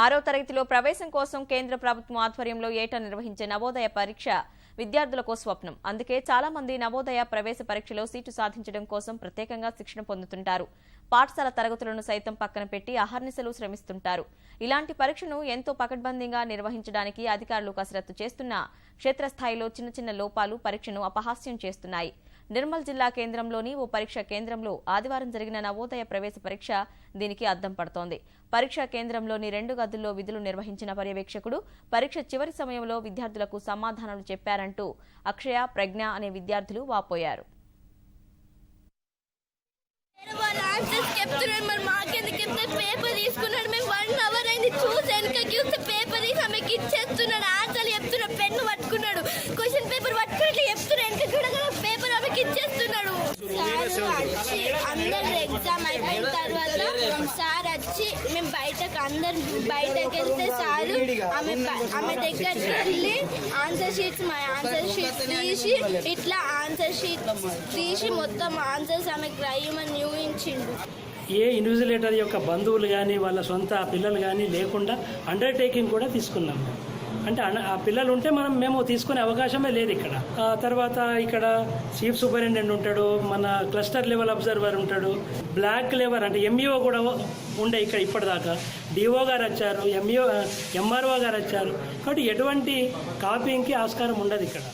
6వ తరగతిలో ప్రవేశం కోసం కేంద్ర ప్రభుత్వం ఆధ్వర్యంలో ఏటా నిర్వహించే నవోదయ పరీక్ష విద్యార్థులకు స్వప్నం. అందుకే చాలా మంది నవోదయ ప్రవేశ పరీక్షలో సీటు సాధించడం కోసం ప్రత్యేకంగా శిక్షణ పొందుతుంటారు. పాఠశాల తరగతులను సైతం పక్కన పెట్టి అహర్నిశలు శ్రమిస్తుంటారు. ఇలాంటి పరీక్షను ఎంతో పకడ్బందీగా నిర్వహించడానికి అధికారులు కసరత్తు చేస్తున్నా క్షేత్రస్థాయిలో చిన్న చిన్న లోపాలు పరీక్షను అపహాస్యం చేస్తున్నాయి. నిర్మల్ జిల్లా కేంద్రంలోని ఓ పరీక్షా కేంద్రంలో ఆదివారం జరిగిన నవోదయ ప్రవేశ పరీక్ష దీనికి అద్దం పడుతోంది. పరీక్షా కేంద్రంలోని 2 గదుల్లో విధులు నిర్వహించిన పర్యవేక్షకుడు పరీక్ష చివరి సమయంలో విద్యార్థులకు సమాధానాలు చెప్పారంటూ అక్షయ, ప్రజ్ఞ అనే విద్యార్థులు వాపోయారు. అందరు ఎగ్జామ్ అయిపోయిన తర్వాత సార్ వచ్చి మేము బయటకు వెళ్తే సారు ఆమె దగ్గరికి వెళ్ళి ఆన్సర్ షీట్స్ తీసి ఇట్లా ఆన్సర్ షీట్ తీసి మొత్తం ఆన్సర్స్ ఆమెకు రాయమని చూపించిండు. ఏ ఇన్విజిలేటర్ యొక్క బంధువులు కానీ వాళ్ళ సొంత పిల్లలు కానీ లేకుండా అండర్టేకింగ్ కూడా తీసుకున్నాం. అంటే ఆ పిల్లలు ఉంటే మేము తీసుకునే అవకాశమే లేదు ఇక్కడ. తర్వాత ఇక్కడ చీఫ్ సూపరింటెండెంట్ ఉంటాడు, మన క్లస్టర్ లెవెల్ అబ్జర్వర్ ఉంటాడు, బ్లాక్ లెవెల్ అంటే ఎంఈఓ కూడా ఉండే ఇక్కడ ఇప్పటిదాకా. డిఓ గారు వచ్చారు, ఎంఆర్ఓ గారు వచ్చారు. కాబట్టి ఎటువంటి కాపీయింగ్కి ఆస్కారం ఉండదు ఇక్కడ.